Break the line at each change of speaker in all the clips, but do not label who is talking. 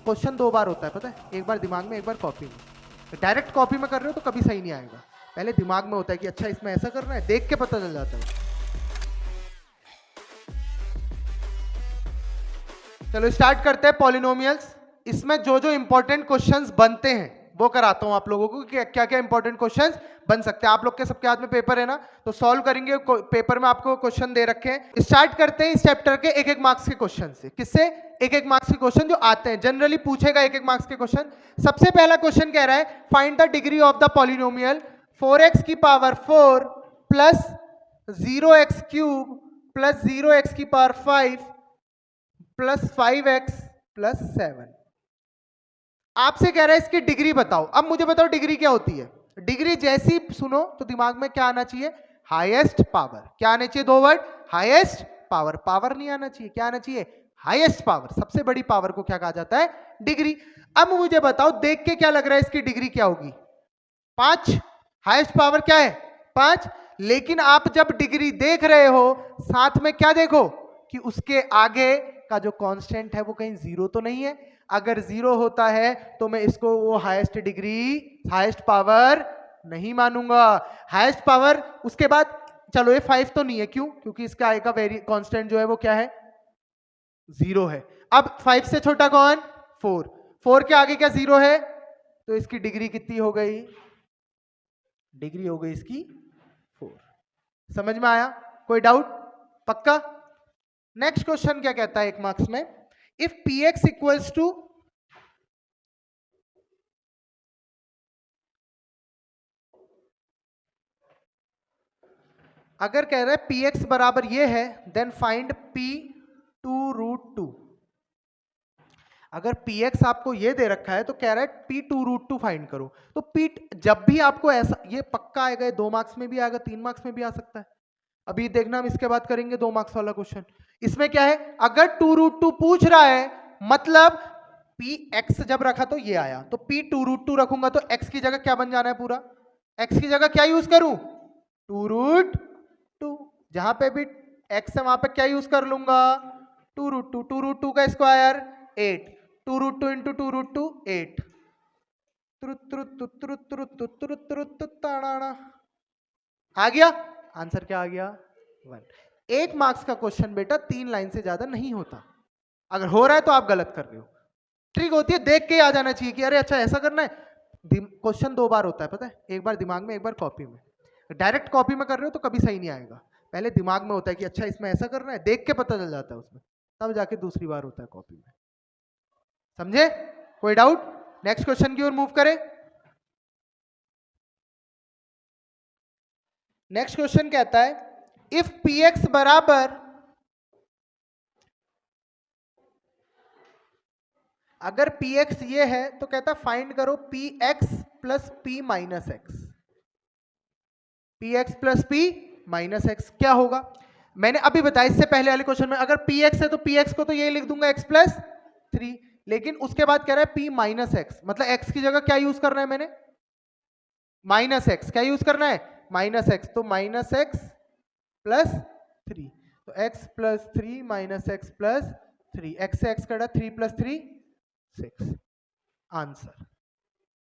Question 2 बार होता है, पता है? एक बार दिमाग में, एक बार कॉपी में। डायरेक्ट कॉपी में कर रहे हो तो कभी सही नहीं आएगा, पहले दिमाग में होता है कि अच्छा इसमें ऐसा करना है, देख के पता चल जाता है। चलो स्टार्ट करते हैं पॉलिनोमियल्स। इसमें जो जो इंपॉर्टेंट क्वेश्चंस बनते हैं वो कराता हूं आप लोगों को कि क्या क्या इंपॉर्टेंट क्वेश्चंस बन सकते हैं। आप लोग के सबके हाथ में पेपर है ना, तो सॉल्व करेंगे। पेपर में आपको क्वेश्चन दे रखे हैं। स्टार्ट करते हैं इस चैप्टर के एक एक मार्क्स के क्वेश्चन से। किससे? एक एक मार्क्स के क्वेश्चन जो आते हैं, जनरली पूछेगा एक एक मार्क्स के क्वेश्चन। सबसे पहला क्वेश्चन कह रहा है find the degree of the polynomial 4x की power 4 plus 0x cube plus 0x की पावर 5 प्लस 5x प्लस 7। आपसे कह रहा है इसकी डिग्री बताओ। अब मुझे बताओ डिग्री क्या होती है। डिग्री जैसी सुनो तो दिमाग में क्या आना चाहिए? Highest power. क्या आना चाहिए? 2 वर्ड, हाईएस्ट पावर। पावर नहीं आना चाहिए, क्या आना चाहिए? Highest power. सबसे बड़ी पावर को क्या कहा जाता है? डिग्री। अब मुझे बताओ देख के क्या लग रहा है इसकी डिग्री क्या होगी? 5। हाईएस्ट पावर क्या है? 5। लेकिन आप जब डिग्री देख रहे हो साथ में क्या देखो कि उसके आगे का जो कांस्टेंट है वो कहीं जीरो तो नहीं है। अगर जीरो होता है तो मैं इसको वो हाईएस्ट डिग्री, हाईएस्ट पावर नहीं मानूंगा। हाईएस्ट पावर उसके बाद, चलो ये 5 तो नहीं है, क्यों? क्योंकि इसका आगे का वेरी कांस्टेंट जो है वो क्या है? 0 है। अब 5 से छोटा कौन? 4। 4 के आगे क्या 0 है? तो इसकी डिग्री कितनी हो गई? डिग्री हो गई इसकी 4। समझ में आया? कोई डाउट? पक्का? नेक्स्ट क्वेश्चन क्या कहता है एक मार्क्स में? If p x equals to, अगर कह रहा है पी एक्स बराबर ये है, देन फाइंड पी 2√2। अगर पी एक्स आपको ये दे रखा है तो कह रहा है पी 2√2 फाइंड करो। तो पी, जब भी आपको ऐसा, ये पक्का आएगा, 2 मार्क्स में भी आएगा, 3 मार्क्स में भी आ सकता है। अभी देखना हम इसके बाद करेंगे 2 मार्क्स वाला क्वेश्चन। इसमें क्या है, अगर 2√2 पूछ रहा है मतलब पी एक्स जब रखा तो ये आया, तो पी 2√2 रखूंगा तो एक्स की जगह क्या बन जाना है पूरा? एक्स की जगह क्या यूज करूं? 2√2। जहां पे भी एक्स है वहां पे क्या यूज कर लूंगा? 2√2। 2√2 का स्क्वायर 8। 2√2 इंटू 2√2 8। आ गया आंसर? क्या आ गया? 1। 1 मार्क्स का क्वेश्चन बेटा 3 लाइन से ज्यादा नहीं होता। अगर हो रहा है तो आप गलत कर रहे हो। ट्रिक होती है देख के आ जाना चाहिए कि अरे अच्छा ऐसा करना है। क्वेश्चन 2 बार होता है, पता है? एक बार दिमाग में, एक बार कॉपी में। डायरेक्ट कॉपी में कर रहे हो तो कभी सही नहीं आएगा, पहले दिमाग में होता है कि अच्छा इसमें ऐसा करना है, देख के पता चल जाता है उसमें, तब जाके दूसरी बार होता है कॉपी में। समझे? कोई डाउट? नेक्स्ट क्वेश्चन की ओर मूव करें। नेक्स्ट क्वेश्चन कहता है इफ पी एक्स बराबर, अगर पी एक्स ये है तो कहता फाइंड करो P x plus P minus x. P x plus P minus x क्या होगा? मैंने अभी बताया इससे पहले वाले क्वेश्चन में, अगर पी एक्स है तो पी एक्स को तो ये लिख दूंगा एक्स प्लस 3। लेकिन उसके बाद कह रहा है पी माइनस एक्स, मतलब एक्स की जगह क्या यूज करना है मैंने? Minus x. क्या यूज करना है? Minus x. तो माइनस एक्स प्लस 3। तो x plus 3 minus x plus 3। X से एक्स कटा, 3 प्लस 3 6। आंसर।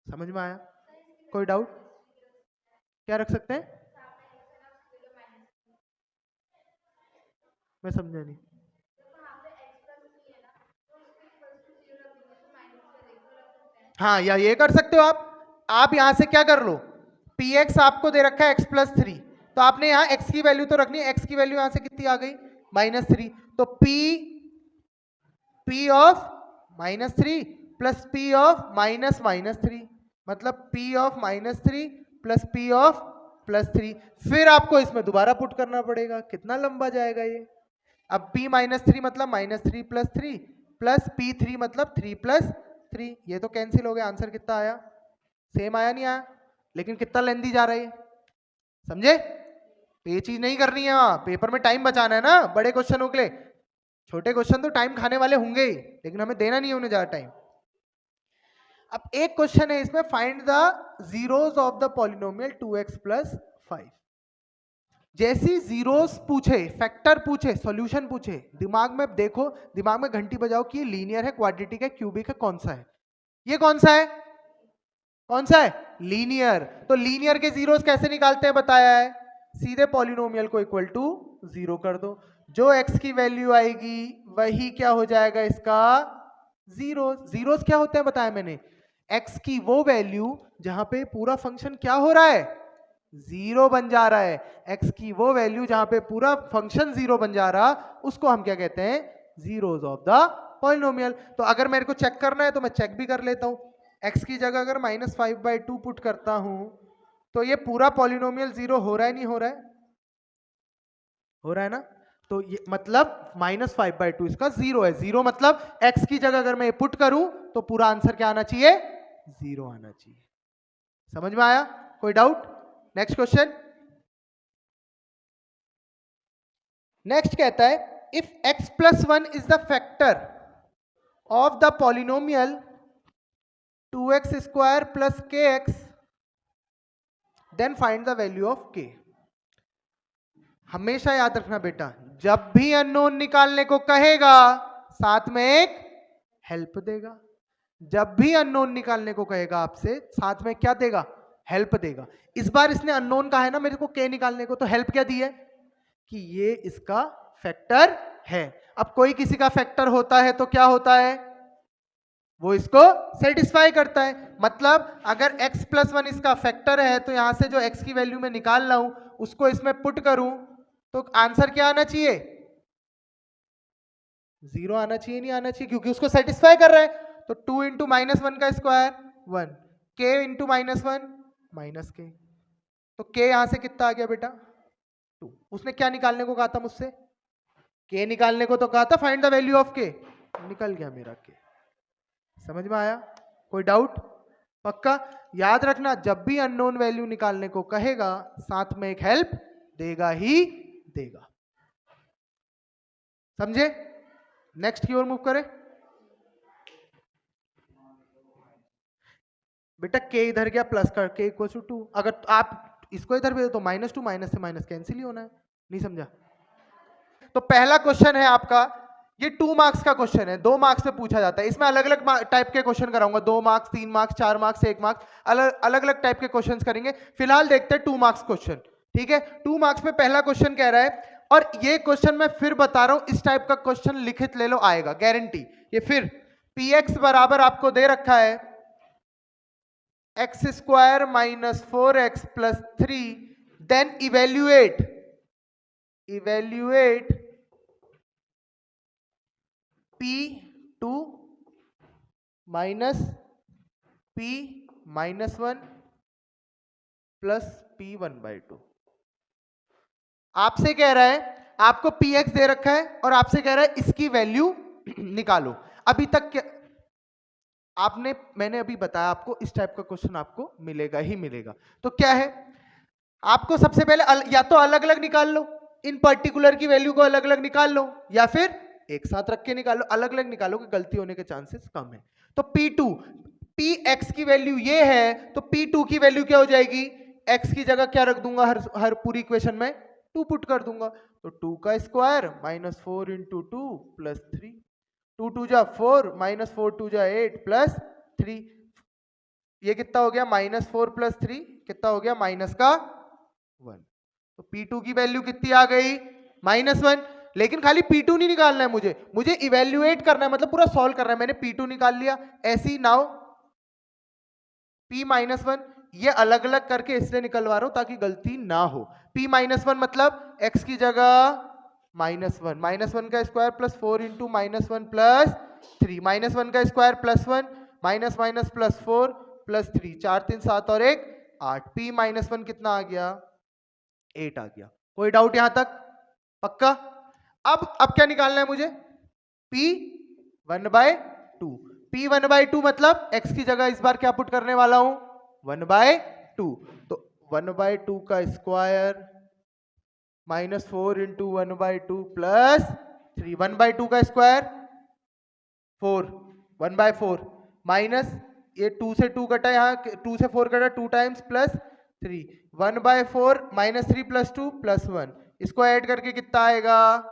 समझ में आया? कोई डाउट? क्या रख सकते हैं? मैं समझा नहीं। हाँ, या ये कर सकते हो आप यहां से क्या कर लो, पी एक्स आपको दे रखा है एक्स प्लस 3, तो आपने यहां एक्स की वैल्यू तो रखनी है। एक्स की वैल्यू यहां से कितनी आ गई? -3। तो P of -3 plus P of -3, मतलब P of -3 plus P of +3। फिर आपको इसमें दोबारा पुट करना पड़ेगा। कितना लंबा जाएगा ये? अब p -3 मतलब -3 + 3 प्लस p3 मतलब 3 + 3। ये तो कैंसिल हो गया। आंसर कितना आया? सेम आया नहीं आया? लेकिन कितना लेंदी जा रहा है? समझे? तो ये चीज नहीं करनी है। वहां पेपर में टाइम बचाना है ना बड़े क्वेश्चनों के लिए। छोटे क्वेश्चन तो टाइम खाने वाले होंगे ही, लेकिन हमें देना नहीं है उन्हें ज्यादा टाइम। अब एक क्वेश्चन है इसमें, find the zeros of the polynomial 2x + 5। जैसी जीरोस पूछे, फैक्टर पूछे, सॉल्यूशन पूछे, दिमाग में देखो, दिमाग में घंटी बजाओ कि ये लीनियर है, क्वाड्रेटिक है, क्यूबिक है, कौन सा है? ये कौन सा है? कौन सा है? लीनियर। तो लीनियर के जीरोस कैसे निकालते हैं बताया है, सीधे पॉलिनोमियल को इक्वल टू 0 कर दो, जो x की वैल्यू आएगी वही क्या हो जाएगा इसका जीरोस। जीरोस क्या होते हैं बताया मैंने, x की वो वैल्यू जहां पे पूरा फंक्शन क्या हो रहा है, जीरो बन जा रहा है। x की वो वैल्यू जहां पे पूरा फंक्शन जीरो बन जा रहा, उसको हम क्या कहते हैं, जीरोस ऑफ द पॉलिनोमियल। तो अगर मेरे को चेक करना है तो मैं चेक भी कर लेता हूं, x की जगह अगर -5/2 पुट करता हूं तो ये पूरा पॉलिनोमियल जीरो हो रहा है नहीं हो रहा है? हो रहा है ना? तो ये मतलब -5/2 इसका जीरो है। जीरो मतलब x की जगह अगर मैं पुट करूं तो पूरा आंसर क्या आना चाहिए, जीरो आना चाहिए। समझ में आया? कोई डाउट? Next question. नेक्स्ट कहता है if x + 1 is the factor of the polynomial 2x² + kx then find the value of k। हमेशा याद रखना बेटा, जब भी अननोन निकालने को कहेगा साथ में एक हेल्प देगा। जब भी अननोन निकालने को कहेगा आपसे साथ में क्या देगा, हेल्प देगा। इस बार इसने अननोन कहा है ना मेरे को k निकालने को, तो हेल्प क्या दी है कि ये इसका फैक्टर है। अब कोई किसी का फैक्टर होता है तो क्या होता है, वो इसको सेटिस्फाई करता है। मतलब अगर x + 1 इसका फैक्टर है तो यहां से जो x की वैल्यू में निकाल रहा हूं उसको इसमें पुट करूं तो आंसर क्या आना चाहिए, जीरो आना चाहिए, नहीं आना चाहिए, क्योंकि उसको सेटिस्फाई कर रहा है। तो 2 × -1 का स्क्वायर 1, k × -1 -k, तो k यहां से कितना आ गया बेटा 2। उसने क्या निकालने को कहा था मुझसे, k निकालने को तो कहा था, find the value of k, निकल गया मेरा k। समझ में आया? कोई डाउट? पक्का याद रखना, जब भी अननोन वैल्यू निकालने को कहेगा साथ में एक हेल्प देगा ही देगा। समझे? नेक्स्ट की ओर मूव करें बेटा। k इधर गया प्लस का, k = 2। अगर आप इसको इधर भेजो तो -2, माइनस से माइनस कैंसिल ही होना है। नहीं समझा? तो पहला क्वेश्चन है आपका, ये 2 मार्क्स का क्वेश्चन है, 2 मार्क्स में पूछा जाता है। इसमें अलग अलग टाइप के क्वेश्चन कराऊंगा, 2 मार्क्स, 3 मार्क्स, 4 मार्क्स, 1 मार्क्स, अलग अलग टाइप के क्वेश्चन करेंगे। फिलहाल देखते हैं 2 मार्क्स क्वेश्चन। ठीक है, 2 मार्क्स में पहला क्वेश्चन कह रहा है, और ये क्वेश्चन मैं फिर बता रहा हूं, इस टाइप का क्वेश्चन लिखित ले लो आएगा गारंटी। ये फिर px बराबर आपको दे रखा है x² - 4x + 3, then evaluate P2 - P-1 + P1/2। आपसे कह रहा है, आपको px दे रखा है और आपसे कह रहा है इसकी वैल्यू निकालो। अभी तक क्या मैंने अभी बताया आपको, इस टाइप का क्वेश्चन आपको मिलेगा ही मिलेगा। तो क्या है, आपको सबसे पहले या तो अलग अलग निकाल लो, इन पर्टिकुलर की वैल्यू को अलग अलग निकाल लो, या फिर एक साथ रख के निकालो। अलग अलग निकालोगे गलती होने के चांसेस कम है। तो P2, Px की वैल्यू ये है, तो P2 की वैल्यू क्या हो जाएगी, x की जगह क्या रख दूंगा, हर पूरी इक्वेशन में 2 पुट कर दूंगा। तो 2 का स्क्वायर -4 × 2 + 3, 2 × 2 = 4, -4 × 2 = 8 + 3, ये कितना हो गया, -4 + 3 कितना हो गया, -1। तो P2 की वैल्यू कितनी आ गई, -1। लेकिन खाली P2 नहीं निकालना है मुझे इवेल्युएट करना है, मतलब पूरा सॉल्व करना है। मैंने P2 निकाल लिया, ऐसी नाउ P-1, ये अलग अलग करके इसलिए निकलवा रहा हूं ताकि गलती ना हो। P-1 मतलब x की जगह -1, -1 का स्क्वायर + 4 × -1 + 3, -1 का स्क्वायर +1, -, +4 + 3, 4 3 7 और 1 8। P-1 कितना आ गया, 8 आ गया। कोई डाउट यहां तक? पक्का? अब क्या निकालना है मुझे, P1/2। P1/2 मतलब x की जगह इस बार क्या पुट करने वाला हूं, 1/2। तो 1/2 का स्क्वायर -4 × 1/2 + 3, 1/2 का स्क्वायर 4, 1/4 माइनस ये 2 से 2 कटा, यहाँ 2 से 4 कटा 2 टाइम्स + 3 1/4 -3 + 2 + 1 इसको ऐड करके कितना आएगा?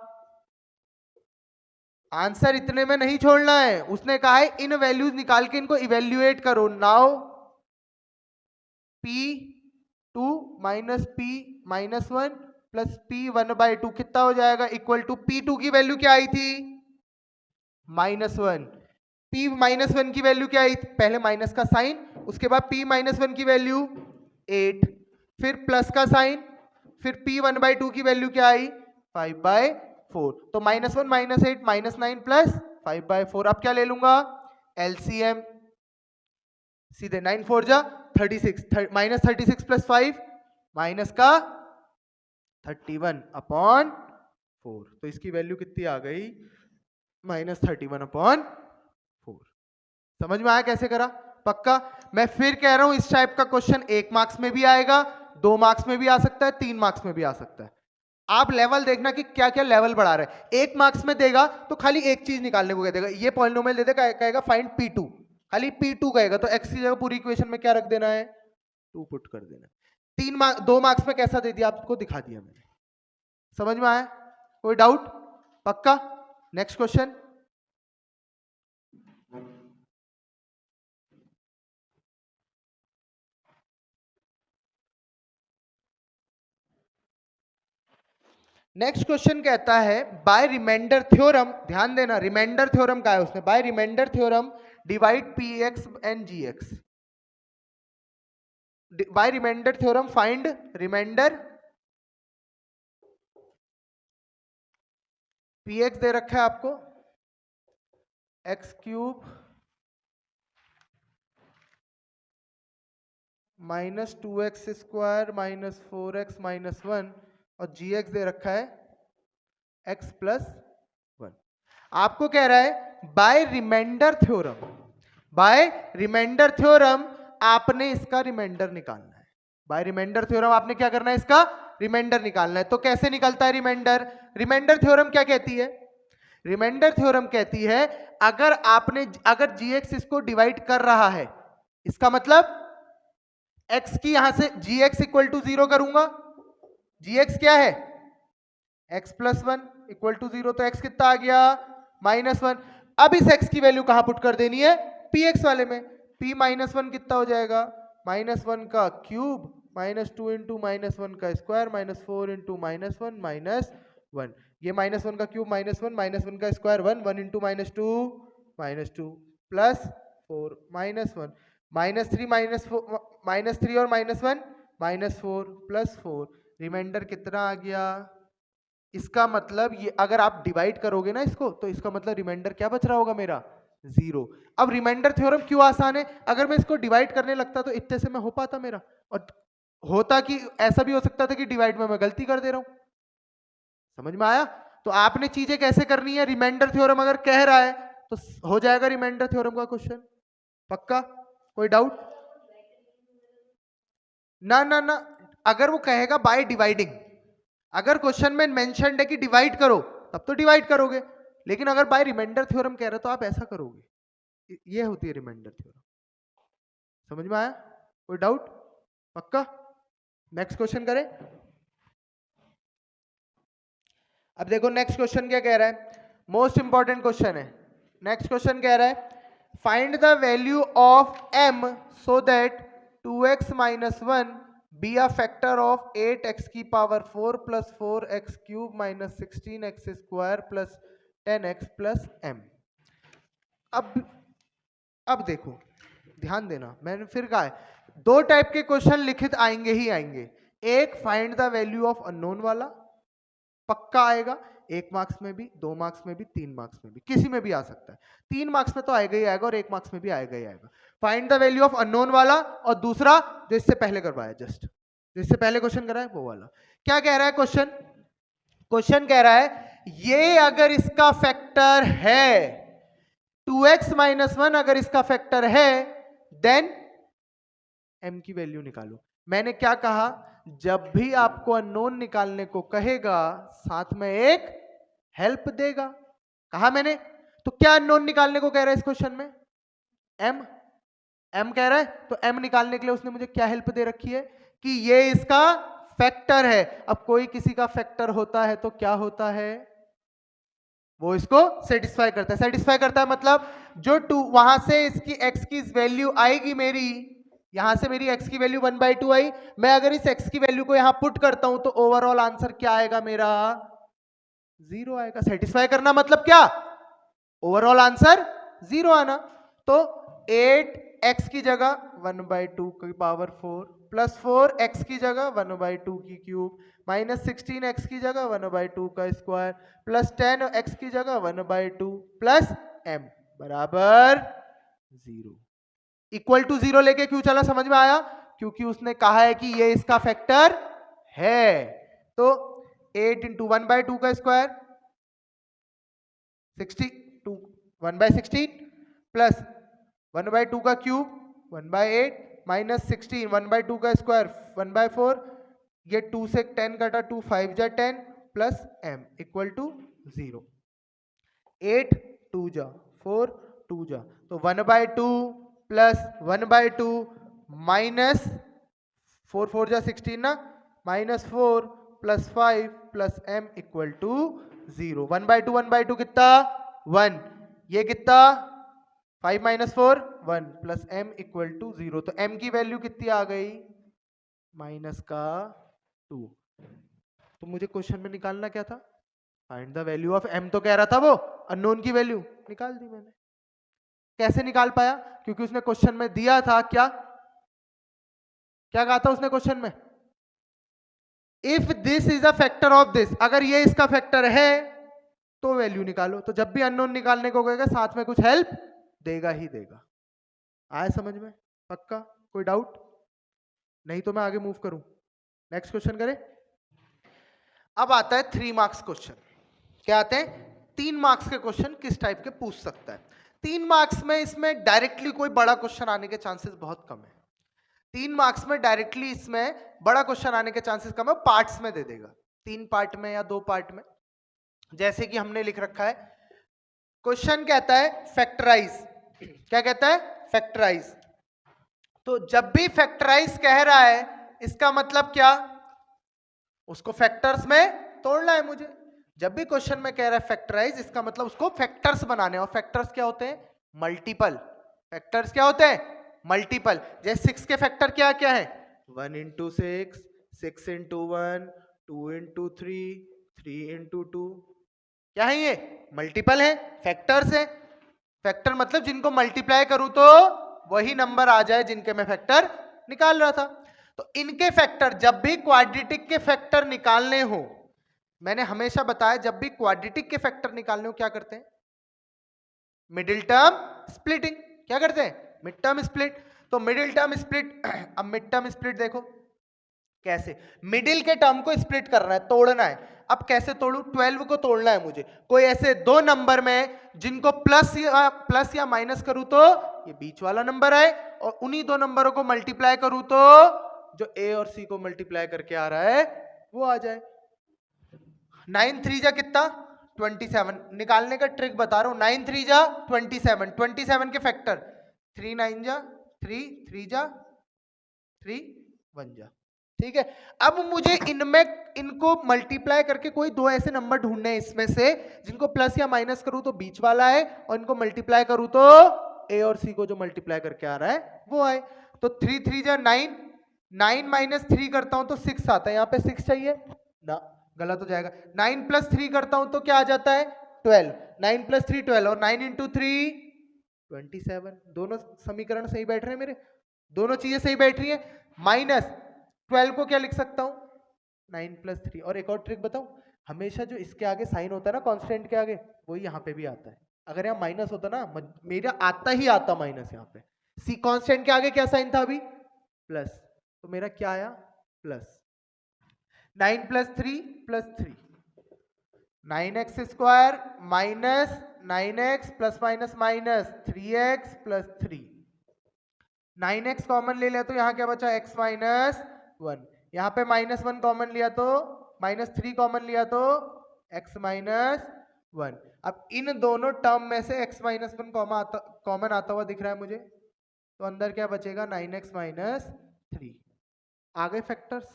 आंसर इतने में नहीं छोड़ना है, उसने कहा है इन वैल्यूज निकाल के इनको इवेल्युएट करो। नाउ P2 - P -1 + P1/2 कितना हो जाएगा? इक्वल टू P2 की वैल्यू क्या आई थी? -1। P -1 की वैल्यू क्या आई थी? पहले माइनस का साइन, उसके बाद P -1 की वैल्यू 8, फिर प्लस का साइन, फिर P1/2 की वैल्यू क्या आई? 5/4। तो -1 -8 -9 + 5/4। अब क्या ले लूंगा? LCM। सीधे 9 4 जा 36, -36 + 5 माइनस का 31/4। तो इसकी वैल्यू कितनी आ गई? -31/4। समझ में आया कैसे करा? पक्का? मैं फिर कह रहा हूं इस टाइप का क्वेश्चन 1 मार्क्स में भी आएगा, 2 मार्क्स में भी आ सकता है, 3 मार्क्स में भी आ सकता है। आप लेवल देखना कि क्या क्या लेवल बढ़ा रहा है। 1 मार्क्स में देगा तो खाली एक चीज निकालने को कह देगा, ये पॉलिनोमियल दे देगा, कहेगा फाइंड P2, खाली P2 कहेगा, तो x की जगह पूरी इक्वेशन में क्या रख देना है? 2 पुट कर देना। 2 मार्क्स में कैसा दे दिया आपको दिखा दिया मैंने। समझ में आया? कोई डाउट? पक्का? Next question. नेक्स्ट क्वेश्चन कहता है बाय रिमाइंडर थ्योरम, ध्यान देना रिमाइंडर थ्योरम का है उसने, by remainder theorem divide px and gx। By remainder theorem find remainder. px दे रखा है आपको x³ -2x² -4x -1 और gx दे रखा है x + 1। आपको कह रहा है by remainder theorem, by remainder theorem आपने इसका रिमाइंडर निकालना है। बाय रिमाइंडर थ्योरम आपने क्या करना है? इसका रिमाइंडर निकालना है। तो कैसे निकलता है रिमाइंडर? रिमाइंडर थ्योरम क्या कहती है? रिमाइंडर थ्योरम कहती है अगर gx इसको डिवाइड कर रहा है, इसका मतलब x की यहां से gx = 0 करूंगा। gx क्या है? x + 1 = 0, तो x कितना आ गया? -1। अब इस x की वैल्यू कहां पुट कर देनी है? px वाले में। p -1 कितना हो जाएगा? -1 का क्यूब -2 × -1 का स्क्वायर -4 × -1 -1। ये -1 का क्यूब -1 -1 का स्क्वायर 1 1 × -2 -2 प्लस 4 -1 -3 और -1 -4 प्लस 4। रिमाइंडर कितना आ गया? इसका मतलब ये अगर आप डिवाइड करोगे ना इसको, तो इसका मतलब रिमाइंडर क्या बच रहा होगा मेरा? 0। अब रिमाइंडर थ्योरम क्यों आसान है? अगर मैं इसको डिवाइड करने लगता तो इतने से मैं हो पाता मेरा, और होता कि ऐसा भी हो सकता था कि डिवाइड में मैं गलती कर दे रहा हूं। समझ में आया? तो आपने चीजें कैसे करनी है? रिमाइंडर थ्योरम अगर कह रहा है तो हो जाएगा रिमाइंडर थ्योरम का क्वेश्चन। पक्का? कोई डाउट? ना ना ना, अगर वो कहेगा बाय डिवाइडिंग, अगर क्वेश्चन में मेंशन्ड है कि डिवाइड करो, तब तो डिवाइड करोगे, लेकिन अगर बाय रिमाइंडर थ्योरम कह रहे हो तो आप ऐसा करोगे। ये होती है रिमाइंडर थ्योरम। समझ में आया? कोई डाउट? पक्का? नेक्स्ट क्वेश्चन करें। अब देखो नेक्स्ट क्वेश्चन क्या कह रहा है, मोस्ट इंपॉर्टेंट क्वेश्चन है। नेक्स्ट क्वेश्चन कह रहा है find the value of m so that 2x - 1 be a factor of 8x⁴ + 4x³ - 16x² + 10x + m। अब देखो ध्यान देना, मैंने फिर कहा है 2 टाइप के क्वेश्चन लिखित आएंगे ही आएंगे। एक find the value of unknown वाला पक्का आएगा, 1 मार्क्स में भी, 2 मार्क्स में भी, 3 मार्क्स में भी, किसी में भी आ सकता है। 3 मार्क्स में तो आएगा ही आएगा और 1 मार्क्स में भी आएगा ही आएगा। Find the value of unknown वाला, और दूसरा जो इससे पहले करवाया, जस्ट जो इससे पहले क्वेश्चन कराया वो वाला। क्या कह रहा है क्वेश्चन? क्वेश्चन कह रहा है ये अगर इसका फैक्टर है 2x - 1 अगर इसका फैक्टर है, देन m की वैल्यू निकालो। मैंने क्या कहा? जब भी आपको अननोन निकालने को कहेगा साथ में एक हेल्प देगा। कहा मैंने? तो क्या अननोन निकालने को कह रहा है इस क्वेश्चन में? m कह रहा है, तो m निकालने के लिए उसने मुझे क्या हेल्प दे रखी है? कि ये इसका फैक्टर है। अब कोई किसी का फैक्टर होता है तो क्या होता है, वो इसको सेटिस्फाई करता है। सेटिस्फाई करता है मतलब जो टू वहां से इसकी x की वैल्यू आएगी मेरी, यहां से मेरी x की वैल्यू 1/2 आई, मैं अगर इस x की वैल्यू को यहां पुट करता हूं तो ओवरऑल आंसर क्या आएगा मेरा, 0 आएगा। सेटिस्फाई करना मतलब क्या, ओवरऑल आंसर 0 आना। तो 8x की जगह 1/2 की पावर 4 प्लस 4x की जगह 1/2 की क्यूब माइनस 16x की जगह 1/2 का स्क्वायर प्लस 10x की जगह 1/2 प्लस m बराबर 0। इक्वल टू 0 लेके क्यों चला, समझ में आया, क्योंकि उसने कहा है कि ये इसका फैक्टर है। तो 8 इंटू 1/2 का स्क्वायर 62 1/16 प्लस 1/2 का क्यूब 1/8 माइनस 16 1/2 का स्क्वायर 1/4, ये 2 से 10 कटा 2 5 जा 10 प्लस m इक्वल टू 0। 8 2 जा 4 2 जा तो 1/2 प्लस 1/2 माइनस 4 4 जा 16 ना, minus 4 plus 5 plus m equal to 0। 1/2 कितना 1, ये कितना 5 minus 4 1 plus m equal to 0। तो m की वैल्यू कितनी आ गई, माइनस का 2। तो मुझे क्वेश्चन में निकालना क्या था, find the value of m, तो कह रहा था वो अननोन की वैल्यू निकाल दी मैंने। कैसे निकाल पाया, क्योंकि उसने क्वेश्चन में दिया था क्या, क्या कहा था उसने क्वेश्चन में, if this is a factor of this, अगर ये इसका फैक्टर है तो वैल्यू निकालो। तो जब भी अननोन निकालने को कहेगा साथ में कुछ हेल्प देगा ही देगा। आया समझ में, पक्का, कोई डाउट, नहीं तो मैं आगे मूव करूं, नेक्स्ट क्वेश्चन करें। अब आता है 3 मार्क्स क्वेश्चन। क्या आते हैं, 3 मार्क्स के क्वेश्चन किस टाइप के पूछ सकता है। 3 मार्क्स में इसमें डायरेक्टली कोई बड़ा क्वेश्चन आने के चांसेस बहुत कम है। 3 मार्क्स में डायरेक्टली इसमें बड़ा क्वेश्चन आने के चांसेस कम है, पार्ट्स में दे देगा, 3 पार्ट में या 2 पार्ट में। जैसे कि हमने लिख रखा है, क्वेश्चन कहता है फैक्टराइज, क्या कहता है, फैक्टराइज। तो जब भी फैक्टराइज कह रहा है इसका मतलब क्या, उसको फैक्टर्स में तोड़ना है मुझे। जब भी क्वेश्चन में कह रहा है फैक्टराइज, इसका मतलब उसको फैक्टर्स बनाने, और फैक्टर्स क्या होते हैं, मल्टीपल। फैक्टर्स क्या होते हैं, मल्टीपल। जैसे 6 के फैक्टर क्या क्या है, 1 इंटू 6, 6 इंटू 1, 2 इंटू 3, 3 इंटू 2, क्या है ये, मल्टीपल है, फैक्टर्स है। फैक्टर मतलब जिनको मल्टीप्लाई करूं तो वही नंबर आ जाए जिनके मैं फैक्टर निकाल रहा था। तो इनके फैक्टर, जब भी क्वाड्रेटिक के फैक्टर निकालने हो, मैंने हमेशा बताया जब भी क्वाड्रेटिक के फैक्टर निकालने हो क्या करते हैं, मिडिल टर्म स्प्लिटिंग। क्या करते हैं, मिड टर्म स्प्लिट। तो मिडिल टर्म स्प्लिट, अब मिड टर्म स्प्लिट देखो कैसे, मिडिल के टर्म को स्प्लिट करना है, तोड़ना है। अब कैसे तोड़ू, 12 को तोड़ना है मुझे, कोई ऐसे 2 नंबर में जिनको प्लस या माइनस करूं तो ये बीच वाला नंबर है, और उन्हीं 2 नंबरों को मल्टीप्लाई करूं तो जो a और c को मल्टीप्लाई करके आ रहा है वो आ जाए। 9 3 जा कितना 27, निकालने का ट्रिक बता रहा हूं, 9 3 जा 27, 27 के फैक्टर 3 9 जा 3, 3 जा 3 1 जा, ठीक है। अब मुझे इनमें इनको मल्टीप्लाई करके कोई 2 ऐसे नंबर ढूंढने हैं इसमें से जिनको प्लस या माइनस करूं तो बीच वाला है, और इनको मल्टीप्लाई करूं तो a और c को जो मल्टीप्लाई करके आ रहा है वो आए। तो 3 3 जा 9, 9 माइनस 3 करता हूं तो 6 आता है, यहां पे 6 चाहिए ना, गलत हो जाएगा। 9 प्लस 3 करता हूं तो क्या आ जाता है 12, 9 प्लस 3 12, और 9 इंटू 3 27। दोनों समीकरण सही बैठ रहे हैं मेरे, दोनों चीजें सही बैठ रही है। माइनस 12 को क्या लिख सकता हूं 9 प्लस 3। और एक और ट्रिक बताऊं, हमेशा जो इसके आगे साइन होता है ना कांस्टेंट के आगे, वही यहाँ पे भी आता है। अगर यहाँ माइनस होता ना, मेरा आता ही आता माइनस, यहाँ पे सी कांस्टेंट के आगे क्या साइन था अभी, प्लस, तो मेरा क्या आया plus. 9 plus 3 plus 3, 9x square minus 9x plus minus minus 3x plus 3, 9x common ले लिया तो यहाँ क्या बचा x माइनस 1, यहाँ पे माइनस 1 कॉमन लिया तो माइनस 3 कॉमन लिया तो x माइनस 1। अब इन दोनों टर्म में से x माइनस 1 कॉमन आता हुआ दिख रहा है मुझे, तो अंदर क्या बचेगा 9x माइनस 3। आ गए फैक्टर्स।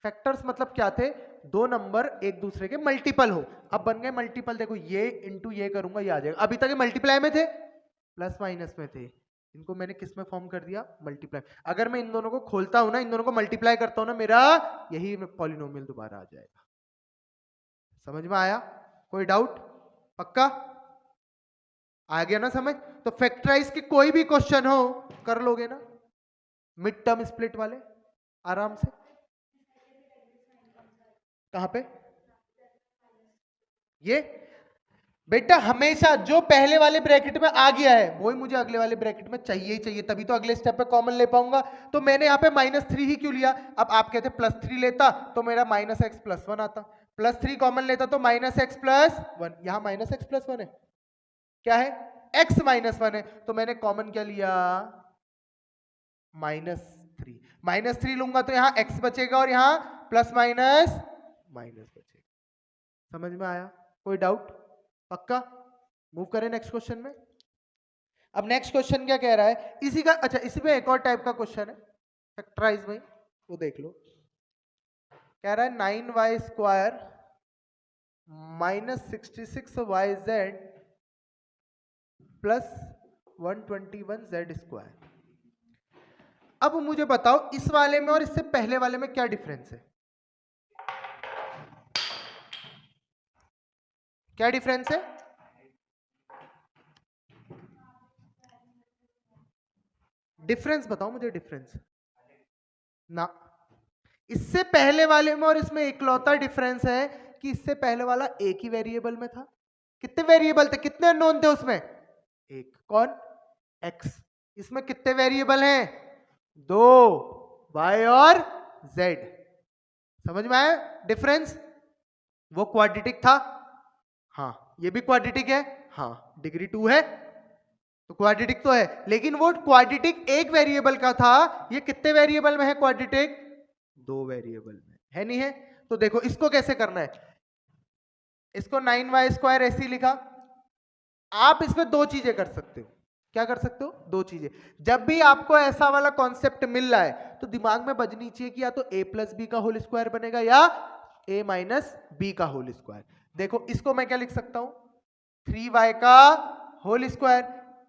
फैक्टर्स मतलब क्या थे? दो नंबर एक दूसरे के मल्टीपल हो। अब बन गए मल्टीपल। देखो ये इंटू ये करूंगा, ये आ जाएगा। अभी तक ये मल्टीप्लाई में थे, प्लस माइनस में थे। इनको मैंने किस में फॉर्म कर दिया? मल्टीप्लाई। अगर मैं इन दोनों को खोलता हूं ना, इन दोनों को मल्टीप्लाई करता हूं ना, मेरा यही पॉलिनोमियल दोबारा आ जाएगा। समझ में आया? कोई डाउट? पक्का आ गया ना समझ? तो फैक्टराइज के कोई भी क्वेश्चन हो कर लोगे ना, मिड टर्म स्प्लिट वाले आराम से। कहां पे? ये बेटा हमेशा जो पहले वाले ब्रैकेट में आ गया है वही मुझे अगले वाले ब्रैकेट में चाहिए ही चाहिए, तभी तो अगले स्टेप पे कॉमन ले पाऊंगा। तो मैंने यहाँ पे -3 ही क्यों लिया? अब आप कहते +3 लेता तो मेरा -x+1 आता, +3 कॉमन लेता तो -x+1। यहाँ -x+1 है, क्या है? x -1 है। तो मैंने कॉमन क्या लिया? -3। -3 लूंगा तो यहाँ x बचेगा और यहाँ प्लस माइनस माइनस बचेगा। समझ में आया? कोई डाउट? पक्का? मूव करें नेक्स्ट क्वेश्चन में। अब नेक्स्ट क्वेश्चन क्या कह रहा है इसी का? अच्छा, इसी में एक और टाइप का क्वेश्चन है फैक्टराइज में, वो देख लो। कह रहा है 9y² -66yz प्लस 121z²। अब मुझे बताओ इस वाले में और इससे पहले वाले में क्या डिफरेंस है? क्या डिफरेंस है? डिफरेंस बताओ मुझे, डिफरेंस ना। इससे पहले वाले में और इसमें इकलौता डिफरेंस है कि इससे पहले वाला एक ही वेरिएबल में था। कितने वेरिएबल थे? कितने अननोन थे उसमें? एक। कौन? x। इसमें कितने वेरिएबल हैं? दो, y और z। समझ में आया डिफरेंस? वो क्वाड्रेटिक था, हाँ। ये भी क्वाड्रेटिक है, हाँ। डिग्री 2 है तो क्वाड्रेटिक तो है, लेकिन वो क्वाड्रेटिक एक वेरिएबल का था, ये कितने वेरिएबल में है क्वाड्रेटिक? दो वेरिएबल में है, नहीं है? तो देखो इसको कैसे करना है। इसको 9y² ऐसे ही लिखा। आप इसमें दो चीजें कर सकते हो। क्या कर सकते हो? दो चीजें। जब भी आपको ऐसा वाला कॉन्सेप्ट मिल रहा है तो दिमाग में बजनी चाहिए कि या तो a+b² बनेगा या a-b²। देखो इसको मैं क्या लिख सकता हूं? 3y²।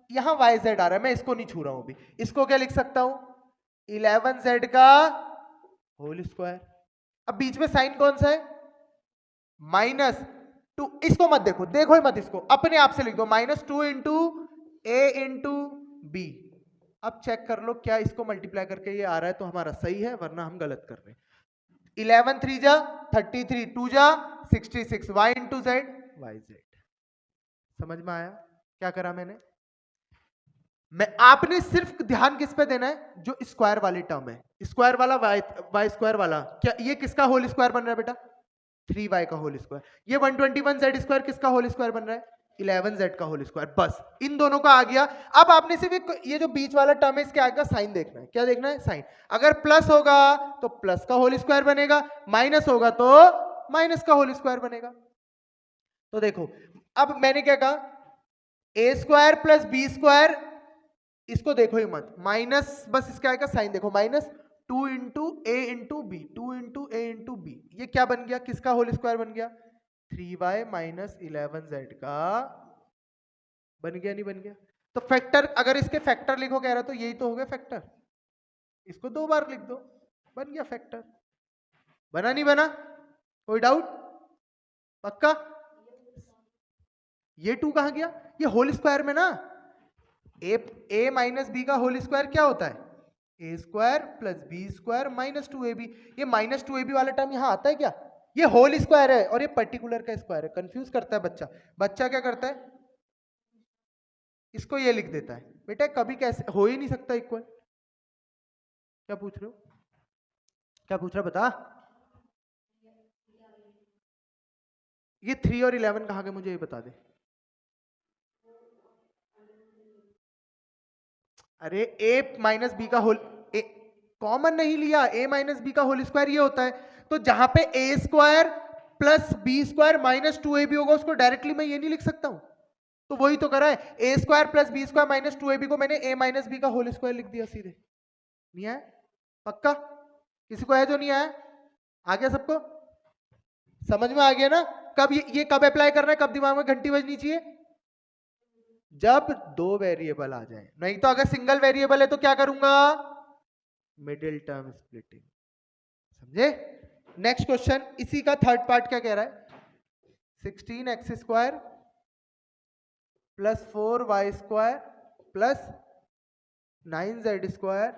यहां yz आ रहा है, मैं इसको नहीं छू रहा हूं अभी। इसको क्या लिख सकता हूं? 11z²। अब बीच में साइन कौन सा है? -2। इसको मत देखो, देखो ही मत, इसको अपने आप से लिख दो, -2 × a × b। अब चेक कर लो क्या इसको मल्टीप्लाई करके ये आ रहा है तो हमारा सही है, वरना हम गलत कर रहे हैं। 11 3 जा 33, 2 जा 66, y × z yz। समझ में आया क्या करा मैंने? आपने सिर्फ ध्यान किस पे देना है? जो स्क्वायर वाली टर्म है, स्क्वायर वाला y² वाला। क्या ये किसका होल स्क्वायर बन रहा है बेटा? 3y का होल स्क्वायर। ये 121z² किसका होल स्क्वायर बन रहा है? 11z का होल स्क्वायर। बस इन दोनों का आ गया। अब आपने सिर्फ ये जो बीच वाला टर्म है इसके आगे का साइन देखना है। क्या देखना है? साइन। अगर प्लस होगा तो प्लस का होल स्क्वायर बनेगा, माइनस होगा तो माइनस का होल स्क्वायर बनेगा। तो देखो अब मैंने क्या कहा? a² + b²। इसको देखो ही मत, माइनस, बस इसके आगे का साइन देखो, -2 × a × b, 2 × a × b। ये क्या बन गया? किसका होल स्क्वायर बन गया? 3y - 11z का बन गया, नहीं बन गया? तो फैक्टर, अगर इसके फैक्टर लिखो कह रहा तो यही तो हो गया फैक्टर। इसको 2 बार लिख दो, बन गया फैक्टर। बना नहीं बना? कोई डाउट? पक्का? ये 2 कहां गया? ये होल स्क्वायर में ना, a - b का होल स्क्वायर क्या होता है? a² + b² - 2ab। ये -2ab वाला टर्म यहां आता है क्या? ये होल स्क्वायर है और ये पर्टिकुलर का स्क्वायर है। कंफ्यूज करता है बच्चा। बच्चा क्या करता है? इसको ये लिख देता है। बेटा कभी कैसे हो ही नहीं सकता इक्वल। क्या पूछ रहे हो? क्या पूछ रहा बता? ये 3 और 11 कहां गए मुझे ये बता दे। अरे a - b का होल, कॉमन नहीं लिया, a - b का होल स्क्वायर ये होता है। तो जहां पे a² + b² - 2ab होगा उसको डायरेक्टली मैं ये नहीं लिख सकता हूं? तो वही तो करा है, a² + b² - 2ab को मैंने a - b का होल स्क्वायर लिख दिया सीधे। नहीं है? पक्का? किसी को है जो नहीं आया? आ गया सबको? समझ में आ गया ना? कब ये कब अप्लाई करना है, कब दिमाग में घंटी बजनी चाहिए? जब दो वेरिएबल आ जाए। नहीं तो अगर सिंगल वेरिएबल है तो क्या करूंगा? Middle term splitting. समझे? नेक्स्ट क्वेश्चन, इसी का थर्ड पार्ट क्या कह रहा है? 16x² plus 4y² plus 9z²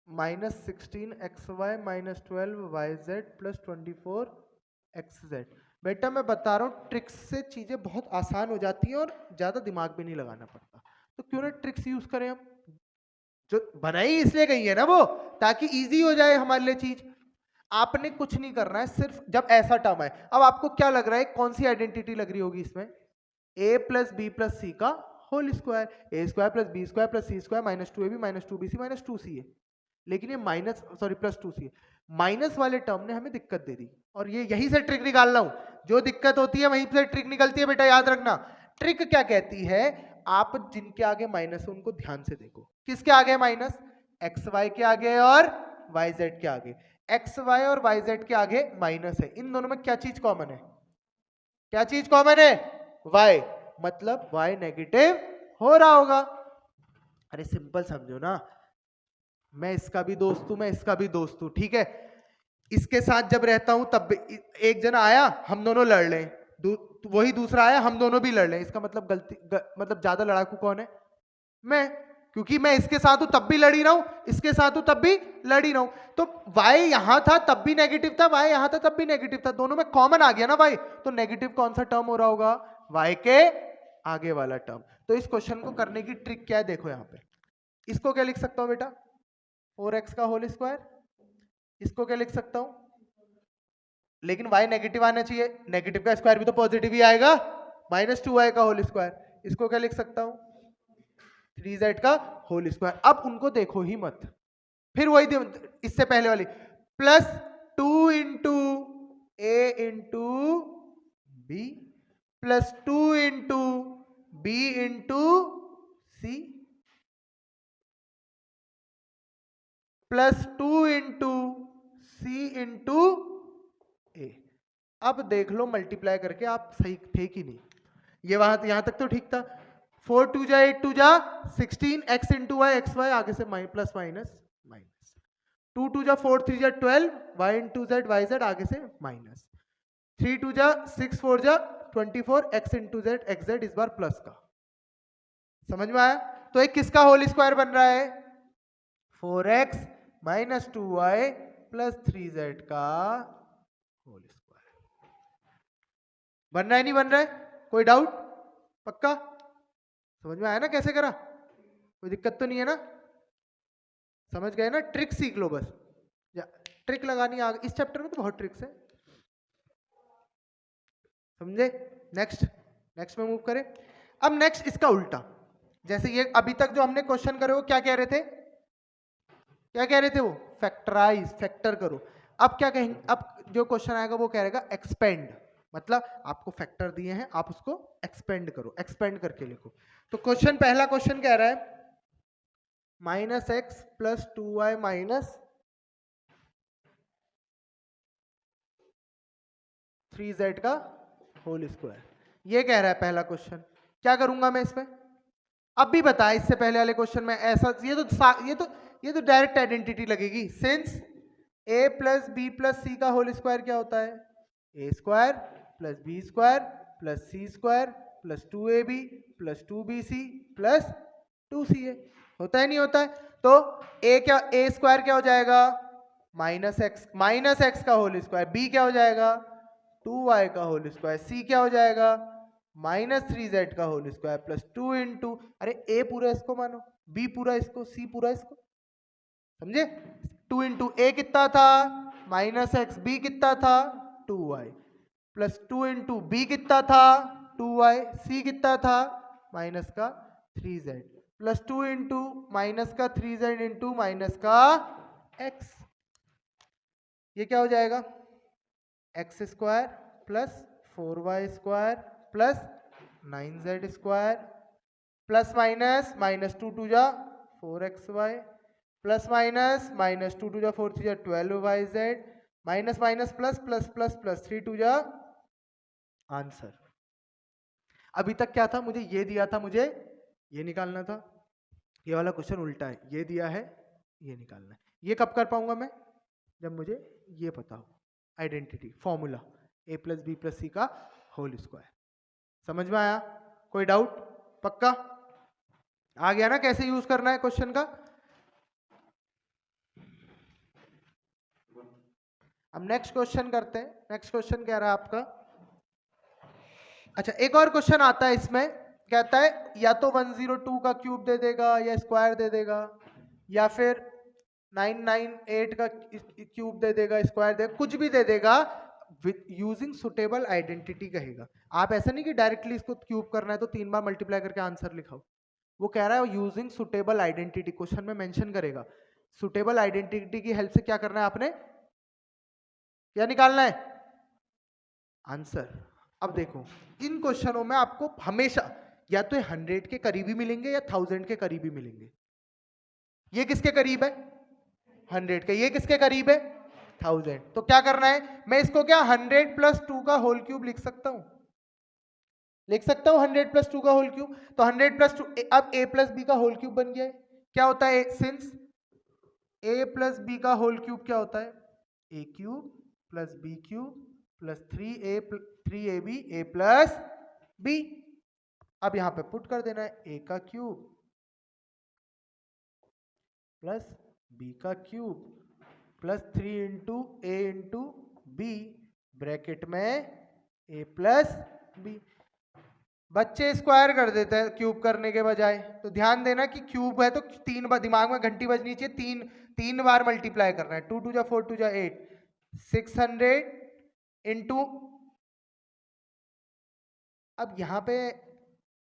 minus 16xy minus 12yz plus 24xz। बेटा मैं बता रहा हूँ ट्रिक्स से चीजें बहुत आसान हो जाती हैं और ज्यादा दिमाग भी नहीं लगाना पड़ता, तो क्यों ना ट्रिक्स यूज करें हम। जो बनाई इसलिए गई है ना वो, ताकि इजी हो जाए हमारे लिए चीज। आपने कुछ नहीं करना है, सिर्फ जब ऐसा टर्म है, अब आपको क्या लग रहा है कौन सी आइडेंटिटी लग रही होगी इसमें? a प्लस बी प्लस सी का whole square, a² plus b² plus c² minus 2ab minus 2bc minus 2c है। लेकिन ये माइनस सॉरी प्लस 2c है। माइनस वाले टर्म ने हमें दिक्कत दे दी, और ये यहीं से ट्रिक निकालना हूं। जो दिक्कत होती है वहीं से ट्रिक निकलती है बेटा, याद रखना। ट्रिक क्या कहती है? आप जिनके आगे माइनस है उनको ध्यान से देखो। किसके आगे माइनस? एक्स वाई के आगे और वाई जेड के आगे। एक्स वाई और वाई जेड के आगे माइनस है, इन दोनों में क्या चीज कॉमन है? क्या चीज कॉमन है? y। मतलब y नेगेटिव हो रहा होगा। अरे सिंपल समझो ना, मैं इसका भी दोस्त हूं, मैं इसका भी दोस्त हूं, ठीक है। इसके साथ जब रहता हूं तब एक जना आया हम दोनों लड़ लें, वही दूसरा आया हम दोनों भी लड़ लें, इसका मतलब मतलब ज्यादा लड़ाकू कौन है? मैं। क्योंकि मैं इसके साथ हूं तब भी लड़ ही रहा हूं, इसके साथ हूं तब भी लड़ ही रहा हूं। तो y यहां था तब भी नेगेटिव था, y यहां था तब भी नेगेटिव था, दोनों में कॉमन आ गया ना y। तो नेगेटिव कौन सा टर्म हो रहा होगा? y के आगे वाला टर्म। तो इस क्वेश्चन को करने की ट्रिक क्या है देखो यहां पे। इसको क्या लिख सकता हूं बेटा? 4x का होल स्क्वायर। इसको क्या लिख सकता हूं? लेकिन y नेगेटिव आना चाहिए, नेगेटिव का स्क्वायर भी तो पॉजिटिव ही आएगा, माइनस 2y का होल स्क्वायर। इसको क्या लिख सकता हूं? 3z का होल स्क्वायर। अब उनको देखो ही मत, फिर वही इससे पहले वाली, plus 2 into A into B plus 2 into B into C plus 2 into C into A. अब देख लो मल्टीप्लाई करके आप सही थे कि नहीं। ये वहां यहां तक तो ठीक था। 4 2 जा 8 2 जा 16 x into y x y, आगे से प्लस माइनस माइनस 2 2 जा 4 3 जा 12 y into z y z, आगे से माइनस 3 2 जा 6 4 जा 24 x into Z x Z, इस बार प्लस का। समझ में आया? तो एक किसका होल स्क्वायर बन रहा है? 4x minus 2y plus 3z का होल स्क्वायर। बन रहा है नहीं बन रहा है? कोई डाउट? पक्का? समझ में आया ना कैसे करा? कोई दिक्कत तो नहीं है ना? समझ गए ना? ट्रिक सीख लो बस, ट्रिक लगानी इस चैप्टर में तो बहुत ट्रिक्स है। समझे? नेक्स्ट नेक्स्ट में मूव करें। अब नेक्स्ट इसका उल्टा, जैसे ये अभी तक जो हमने क्वेश्चन करे वो क्या कह रहे थे? क्या कह रहे थे वो? फैक्टराइज, फैक्टर करो। अब क्या कहेंगे? अब जो क्वेश्चन आएगा वो कह रहेगा एक्सपेंड, मतलब आपको फैक्टर दिए हैं आप उसको एक्सपेंड करो, एक्सपेंड करके लिखो। तो क्वेश्चन, पहला क्वेश्चन कह रहा है minus x plus 2y minus 3z का होल स्क्वायर, ये कह रहा है पहला क्वेश्चन। क्या करूंगा मैं इसमें? अब भी बता, इससे पहले वाले क्वेश्चन में ऐसा, ये तो डायरेक्ट आइडेंटिटी लगेगी। Since a plus B plus सी का होल स्क्वायर क्या होता है? A square plus B square plus C square plus 2ab plus 2bc plus 2ca। होता है नहीं होता है? तो ए स्क्वायर क्या हो जाएगा? माइनस एक्स का होल स्क्वायर, बी क्या हो जाएगा? 2y का होल स्क्वायर, सी क्या हो जाएगा? माइनस 3z का होल स्क्वायर प्लस 2 इंटू, अरे ए पूरा इसको मानो, बी पूरा इसको, सी पूरा इसको। समझे? 2 इंटू ए कितना था? माइनस एक्स, बी कितना था? 2y प्लस 2 इंटू बी कितना था? 2y, सी कितना था? माइनस का 3z प्लस 2 इंटू माइनस का 3z इंटू माइनस का x। ये क्या हो जाएगा? X square plus 4y square plus 9z square plus minus minus two two जा 4xy plus minus minus two two जा 4 3 जा 12yz minus minus plus plus plus plus 3 two जा answer. अभी तक क्या था, मुझे ये दिया था, मुझे ये निकालना था। ये वाला क्वेश्चन उल्टा है, ये दिया है, ये निकालना है। ये कब कर पाऊंगा मैं, जब मुझे ये पता हो, identity formula a plus B plus सी का होल स्क्वायर। समझ में आया? कोई डाउट? पक्का आ गया ना कैसे यूज करना है क्वेश्चन का? अब नेक्स्ट क्वेश्चन करते हैं। नेक्स्ट क्वेश्चन कह रहा है आपका, अच्छा एक और क्वेश्चन आता है इसमें, कहता है या तो 102 का क्यूब दे देगा या स्क्वायर दे देगा, या फिर 998 का क्यूब दे देगा, स्क्वायर दे, कुछ भी दे देगा, यूजिंग सुटेबल आइडेंटिटी कहेगा। आप ऐसा नहीं कि डायरेक्टली इसको क्यूब करना है तो 3 बार मल्टीप्लाई करके आंसर लिखाओ। वो कह रहा है यूजिंग सुटेबल आइडेंटिटी, क्वेश्चन में मेंशन करेगा। सुटेबल आइडेंटिटी की हेल्प से क्या करना है आपने, क्या निकालना है आंसर। अब देखो इन क्वेश्चनों में आपको हमेशा या तो 100 के करीबी मिलेंगे या 1000 के करीबी मिलेंगे। ये किसके करीब है, 100 के। ये किसके करीब है, 1000। तो क्या करना है, मैं इसको क्या 100 प्लस 2 का होल क्यूब लिख सकता हूं, लिख सकता हूं 100 प्लस 2 का होल क्यूब। तो 100 प्लस 2, अब a प्लस बी का होल क्यूब बन गया है। क्या होता है, सिंस a प्लस बी का होल क्यूब क्या होता है, a cube plus B cube plus 3ab a plus b। अब यहां पे पुट कर देना है, a का क्यूब प्लस b का cube plus 3 into a into b, bracket में a प्लस b। बच्चे स्क्वायर कर देते हैं क्यूब करने के बजाय। तो ध्यान देना कि क्यूब है तो 3 बार दिमाग में घंटी बजनी चाहिए, 3 बार मल्टीप्लाई करना है। 2 2 जा 4 2 जा 8, 600 इंटू, अब यहां पे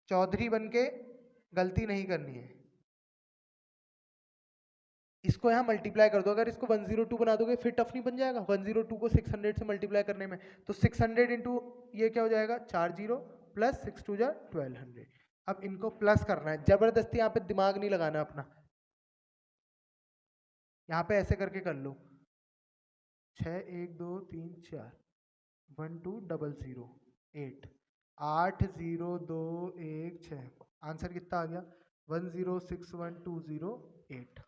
चौधरी बन के गलती नहीं करनी है, इसको यहां मल्टीप्लाई कर दो। अगर इसको 102 बना दोगे फिर टफ नहीं बन जाएगा 102 को 600 से मल्टीप्लाई करने में। तो 600 इंटू ये क्या हो जाएगा, 4 0 प्लस 6 2 जा 1200। अब इनको प्लस करना है, जबरदस्ती यहाँ पे दिमाग नहीं लगाना अपना। यहाँ पे ऐसे करके कर लो, 6 1 2 3 4 1 2 0 0 8 8 0 2 1 6। आंसर कितना आ गया, 1061208।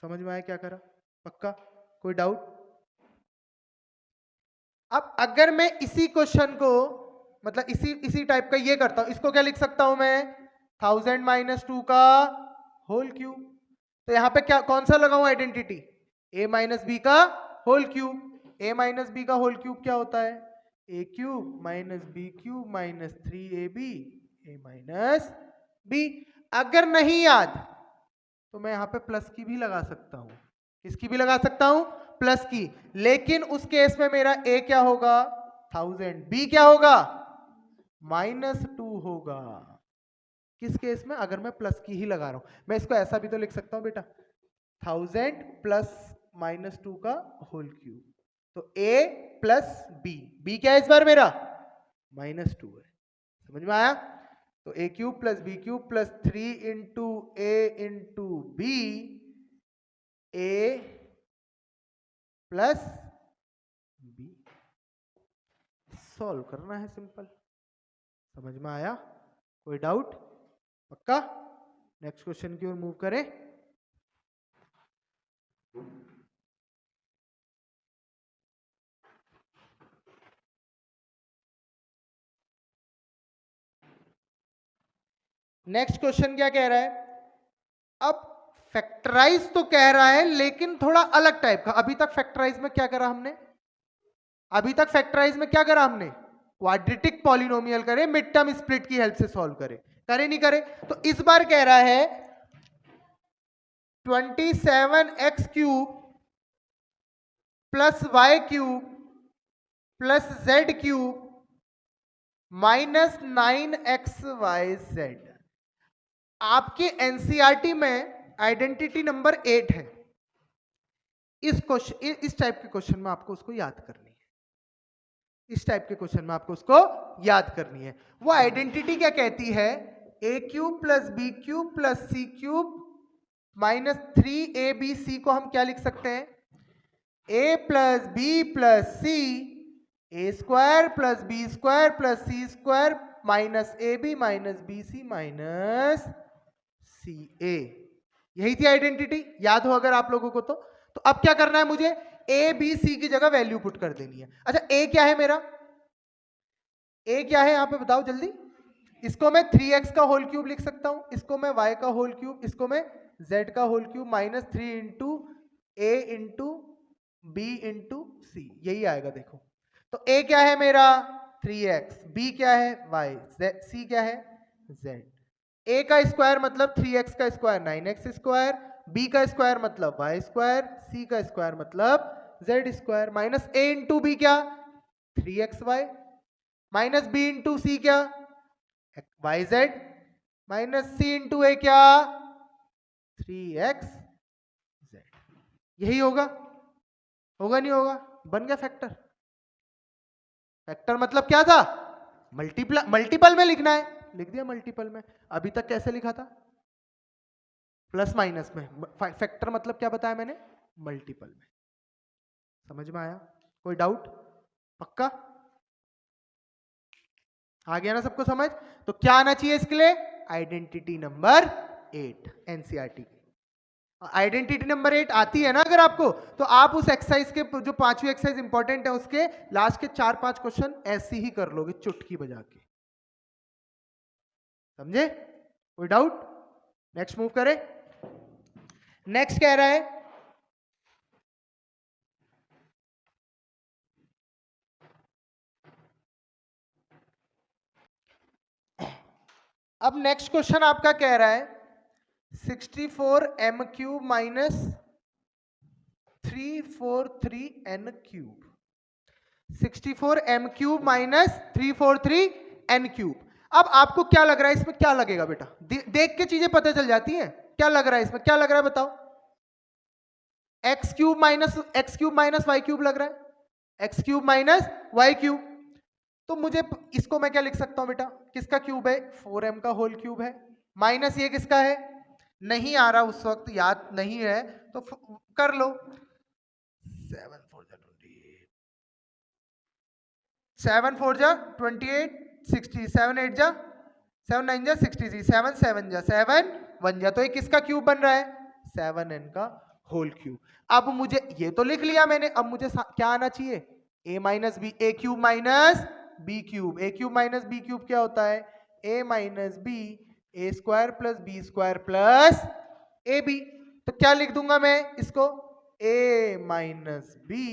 समझ में आया क्या करा, पक्का? कोई डाउट? अब अगर मैं इसी क्वेश्चन को, मतलब इसी टाइप का ये करता हूं, इसको क्या लिख सकता हूं मैं, 1000 माइनस 2 का होल क्यूब। तो यहां पे क्या, कौन सा लगाऊं आइडेंटिटी, a माइनस बी का whole cube. a minus b का होल क्यूब क्या होता है, a cube minus b cube minus 3ab a minus b। अगर नहीं याद तो मैं यहां पे प्लस की भी लगा सकता हूं, किसकी भी लगा सकता हूं, प्लस की। लेकिन उस केस में मेरा a क्या होगा 1000, b क्या होगा -2 होगा। किस केस में, अगर मैं प्लस की ही लगा रहा हूं। मैं इसको ऐसा भी तो लिख सकता हूं बेटा, 1000 प्लस -2 का होल क्यूब। तो a प्लस b क्या है इस बार मेरा -2 है। समझ में आया? तो a cube plus b cube plus 3 into a into b, a plus b। Solve करना है, सिंपल। समझ में आया? कोई डाउट? पक्का? नेक्स्ट क्वेश्चन की ओर मूव करें। नेक्स्ट क्वेश्चन क्या कह रहा है, अब फैक्टराइज तो कह रहा है लेकिन थोड़ा अलग टाइप का। अभी तक फैक्टराइज में क्या करा हमने, अभी तक फैक्टराइज में क्या करा हमने, क्वाड्रेटिक पॉलिनोमियल करे, मिड टर्म स्प्लिट की हेल्प से सॉल्व करे, करे नहीं करे? तो इस बार कह रहा है 27x cube plus y cube plus z cube minus 9xyz। आपके एनसीईआरटी में आइडेंटिटी नंबर 8 है। इस क्वेश्चन, इस टाइप के क्वेश्चन में आपको उसको याद करनी है, इस टाइप के क्वेश्चन में आपको उसको याद करनी है। वो आइडेंटिटी क्या कहती है, A cube plus B cube plus C cube minus 3abc को हम क्या लिख सकते हैं? a plus B plus C A square plus B square plus C square minus A B minus B C minus C A. यही थी identity, याद हो अगर आप लोगों को तो अब क्या करना है मुझे? ए बी सी की जगह वैल्यू पुट कर देनी है। अच्छा ए क्या है मेरा? ए क्या है यहां पे बताओ जल्दी? इसको मैं 3x का होल क्यूब लिख सकता हूं, इसको मैं y का होल क्यूब, इसको मैं z का whole cube minus 3 into A into B into सी, यही आएगा। देखो तो a क्या है मेरा? 3x, b क्या है? y, c क्या है? z। a का स्क्वायर मतलब 3x का स्क्वायर 9x स्क्वायर, b का स्क्वायर मतलब y स्क्वायर, c का स्क्वायर मतलब z square, minus a into b क्या? 3xy, minus b into c क्या? yz, minus c into a क्या? 3xz। यही होगा? होगा नहीं होगा? बन गया फैक्टर। फैक्टर मतलब क्या था? मल्टीपल में लिखना है, लिख दिया मल्टीपल में। अभी तक कैसे लिखा था? प्लस माइनस में। फैक्टर मतलब क्या बताया मैंने? मल्टीपल में। समझ में आया? कोई डाउट? पक्का आ गया ना सबको समझ? तो क्या आना चाहिए इसके लिए? आइडेंटिटी नंबर 8 एनसीईआरटी की। आइडेंटिटी नंबर 8 आती है ना अगर आपको, तो आप उस एक्सरसाइज के जो 5वीं एक्सरसाइज इंपॉर्टेंट है उसके लास्ट के 4-5 क्वेश्चन ऐसे ही कर लोगे चुटकी बजा के। समझे? कोई डाउट? नेक्स्ट मूव करें। नेक्स्ट कह रहा है अब नेक्स्ट क्वेश्चन आपका कह रहा है 64 m cube minus 343 n cube. 64 m cube minus 343 n cube. अब आपको क्या लग रहा है इसमें? क्या लगेगा बेटा? देख के चीजें पता चल जाती हैं। क्या लग रहा है इसमें? क्या लग रहा है बताओ? x cube minus y cube लग रहा है, x cube minus y cube. तो मुझे इसको मैं क्या लिख सकता हूं बेटा? किसका क्यूब है? 4m का होल क्यूब है, माइनस ये किसका है? नहीं आ रहा उस वक्त, याद नहीं है तो कर लो। 7 4 जा 28, 7 4 जा 28, 60, 7 8 जा 7 9 जा 63, 7 7 जा 7 1 जा, तो ये किसका क्यूब बन रहा है? 7n का होल क्यूब। अब मुझे ये तो लिख लिया मैंने, अब मुझे क्या आना चाहिए? a minus b, a cube minus b cube. A cube minus b cube क्या होता है? a minus b, a square plus B square plus a b. तो क्या लिख दूंगा मैं इसको? a माइनस बी,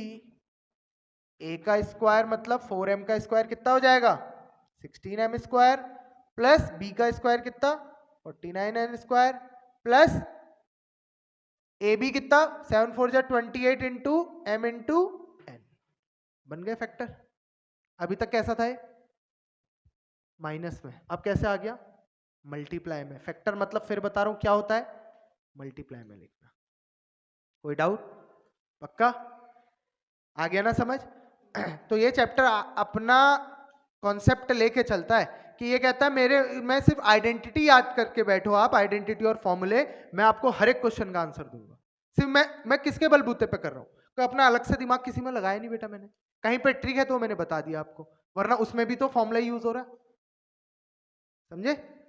ए का स्क्वायर मतलब 4m का स्क्वायर कितना हो जाएगा? 16m स्क्वायर, प्लस बी का स्क्वायर कितना? 49n square, plus a B कितना? 7 4 जा 28 इंटू m इंटू n। बन गए फैक्टर। अभी तक कैसा था? माइनस में, अब कैसे आ गया? मल्टीप्लाई में। फैक्टर मतलब फिर बता रहा हूं क्या होता है? मल्टीप्लाई में लिखना। कोई डाउट? पक्का आ गया ना समझ? तो ये चैप्टर अपना कॉन्सेप्ट लेके चलता है कि ये कहता है मैं सिर्फ आइडेंटिटी याद करके बैठो आप, आइडेंटिटी और फॉर्मूले, मैं आपको हर एक क्वेश्चन का आंसर दूंगा। सिर्फ मैं किसके बलबूते पे कर रहा हूँ? तो अपना अलग से दिमाग किसी में लगाया नहीं बेटा मैंने। कहीं पे ट्रिक है तो मैंने बता दिया आपको, वरना उसमें भी तो फॉर्मूला यूज हो रहा है। समझे?